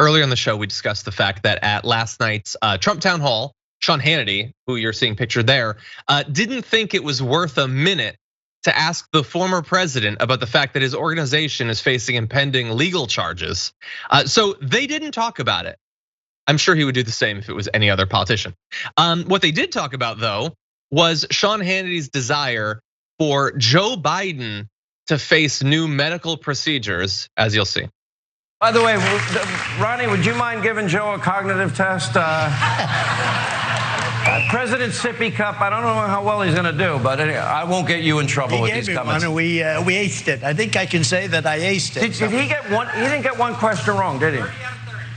Earlier in the show, we discussed the fact that at last night's Trump town hall, Sean Hannity, who you're seeing pictured there, didn't think it was worth a minute to ask the former president about the fact that his organization is facing impending legal charges. So they didn't talk about it. I'm sure he would do the same if it was any other politician. What they did talk about, though, was Sean Hannity's desire for Joe Biden to face new medical procedures, as you'll see. By the way, Ronnie, would you mind giving Joe a cognitive test? President Sippy Cup, I don't know how well he's gonna do, but anyway, I won't get you in trouble with these comments. We aced it. I think I can say that I aced it. Did he get one? He didn't get one question wrong, did he?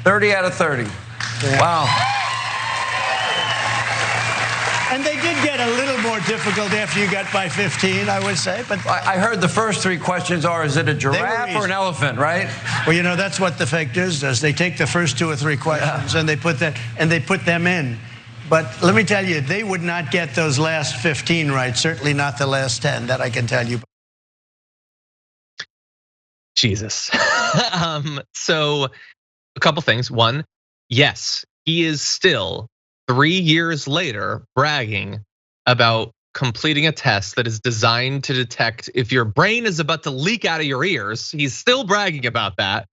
30 out of 30. Yeah. Wow. And they did get a little more difficult after you got by 15, I would say. But I heard the first 3 questions are: is it a giraffe or an elephant? Right? Well, you know that's what the fake news does. They take the first 2 or 3 questions and they put them in. But let me tell you, they would not get those last 15 right. Certainly not the last 10. That I can tell you. Jesus. So a couple things. One, yes, he is still 3 years later bragging about completing a test that is designed to detect if your brain is about to leak out of your ears. He's still bragging about that.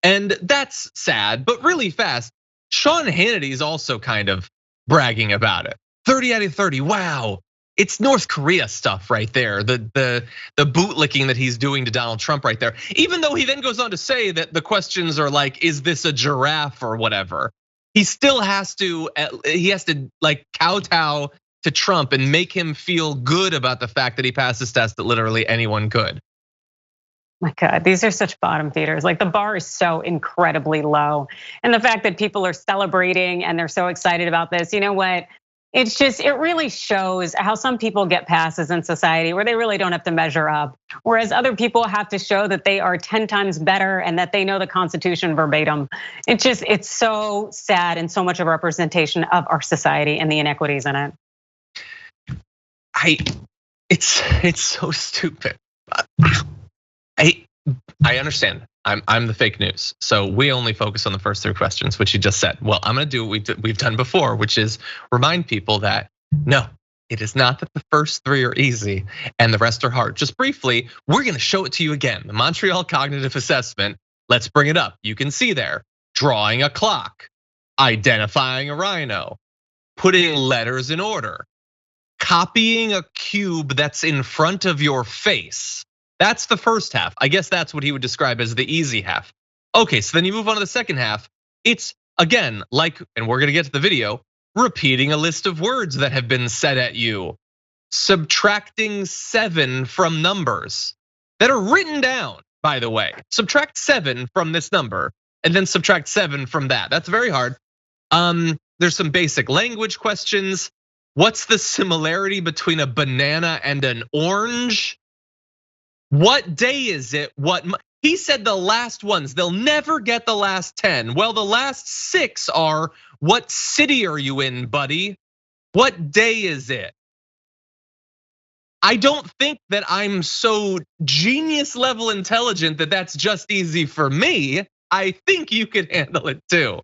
And that's sad, but really fast. Sean Hannity is also kind of bragging about it. 30 out of 30, wow. It's North Korea stuff right there. The bootlicking that he's doing to Donald Trump right there. Even though he then goes on to say that the questions are like, is this a giraffe or whatever? He still has to, like kowtow to Trump and make him feel good about the fact that he passed this test that literally anyone could. My God, these are such bottom feeders. Like the bar is so incredibly low. And the fact that people are celebrating and they're so excited about this, you know what? It really shows how some people get passes in society where they really don't have to measure up. Whereas other people have to show that they are 10 times better and that they know the Constitution verbatim. It's so sad and so much of a representation of our society and the inequities in it. It's so stupid. I understand. I'm the fake news. So we only focus on the first 3 questions, which you just said. Well, I'm gonna do what we've done before, which is remind people that no, it is not that the first 3 are easy and the rest are hard. Just briefly, we're gonna show it to you again. The Montreal Cognitive Assessment, let's bring it up. You can see there, drawing a clock, identifying a rhino, putting letters in order, copying a cube that's in front of your face. That's the first half. I guess that's what he would describe as the easy half. Okay, so then you move on to the second half. It's again, like, and we're gonna get to the video, repeating a list of words that have been said at you, subtracting 7 from numbers that are written down, by the way. Subtract 7 from this number and then subtract 7 from that. That's very hard. There's some basic language questions. What's the similarity between a banana and an orange? What day is it? He said the last ones, they'll never get the last 10. Well, the last 6 are, what city are you in, buddy? What day is it? I don't think that I'm so genius level intelligent that that's just easy for me. I think you could handle it too.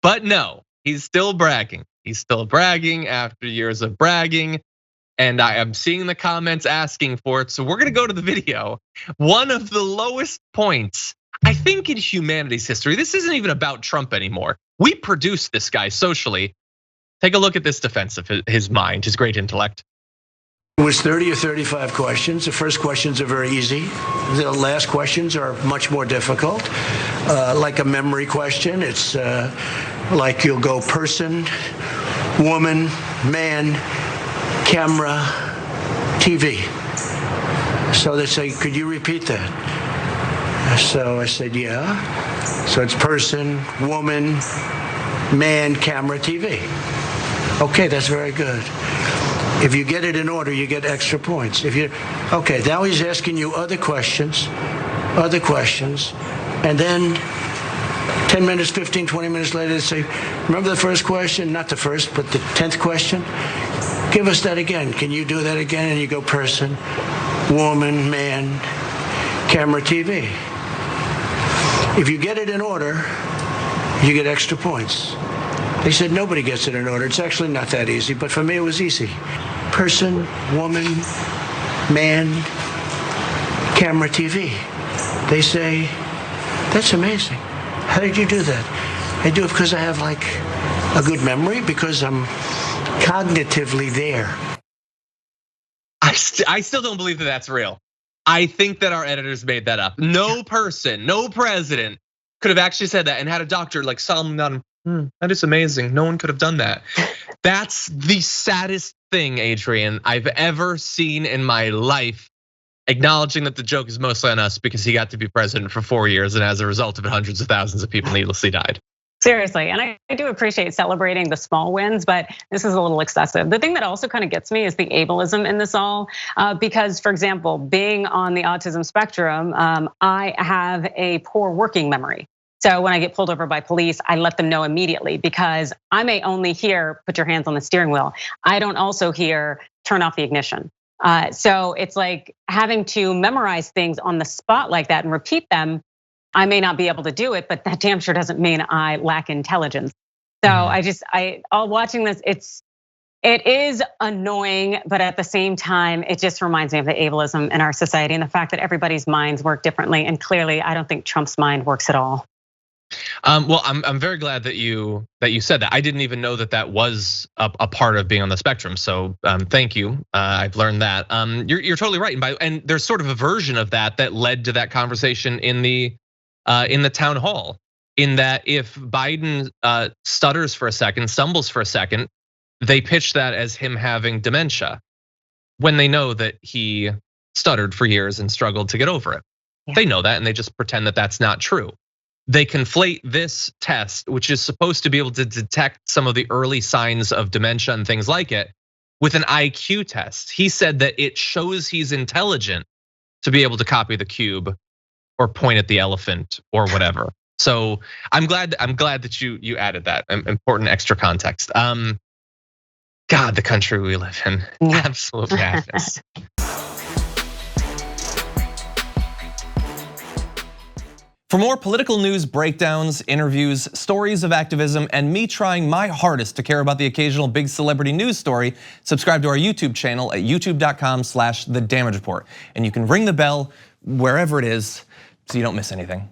But no, he's still bragging. He's still bragging after years of bragging. And I am seeing the comments asking for it. So we're gonna go to the video. One of the lowest points, I think, in humanity's history. This isn't even about Trump anymore. We produced this guy socially. Take a look at this defense of his mind, his great intellect. It was 30 or 35 questions. The first questions are very easy. The last questions are much more difficult. Like a memory question, it's like you'll go person, woman, man, camera, TV. So they say, could you repeat that? So I said, yeah. So it's person, woman, man, camera, TV. Okay, that's very good. If you get it in order, you get extra points. Okay, now he's asking you other questions, and then 10 minutes, 15, 20 minutes later, they say, remember the first question? Not the first, but the 10th question? Give us that again. Can you do that again? And you go person, woman, man, camera, TV. If you get it in order, you get extra points. They said nobody gets it in order. It's actually not that easy, but for me it was easy. Person, woman, man, camera, TV. They say, that's amazing. How did you do that? I do it because I have like a good memory, because I'm cognitively there. I still don't believe that that's real. I think that our editors made that up. No person, no president could have actually said that and had a doctor like solemn on him. That is amazing. No one could have done that. That's the saddest thing, Adrienne, I've ever seen in my life. Acknowledging that the joke is mostly on us because he got to be president for 4 years, and as a result of it, hundreds of thousands of people needlessly died. Seriously, and I do appreciate celebrating the small wins, but this is a little excessive. The thing that also kind of gets me is the ableism in this all, because for example, being on the autism spectrum, I have a poor working memory. So when I get pulled over by police, I let them know immediately, because I may only hear, put your hands on the steering wheel. I don't also hear, turn off the ignition. So it's like having to memorize things on the spot like that and repeat them. I may not be able to do it, but that damn sure doesn't mean I lack intelligence. So all watching this, it is annoying, but at the same time, it just reminds me of the ableism in our society and the fact that everybody's minds work differently. And clearly, I don't think Trump's mind works at all. Well, I'm very glad that you said that. I didn't even know that that was a part of being on the spectrum. So thank you. I've learned that. You're totally right. And there's sort of a version of that led to that conversation in the town hall. In that if Biden stutters for a second, stumbles for a second, they pitch that as him having dementia, when they know that he stuttered for years and struggled to get over it. Yeah. They know that, and they just pretend that that's not true. They conflate this test, which is supposed to be able to detect some of the early signs of dementia and things like it, with an IQ test. He said that it shows he's intelligent to be able to copy the cube or point at the elephant or whatever. So I'm glad that you added that important extra context. God, the country we live in, absolute madness. For more political news breakdowns, interviews, stories of activism, and me trying my hardest to care about the occasional big celebrity news story, subscribe to our YouTube channel at youtube.com/The Damage Report. And you can ring the bell wherever it is so you don't miss anything.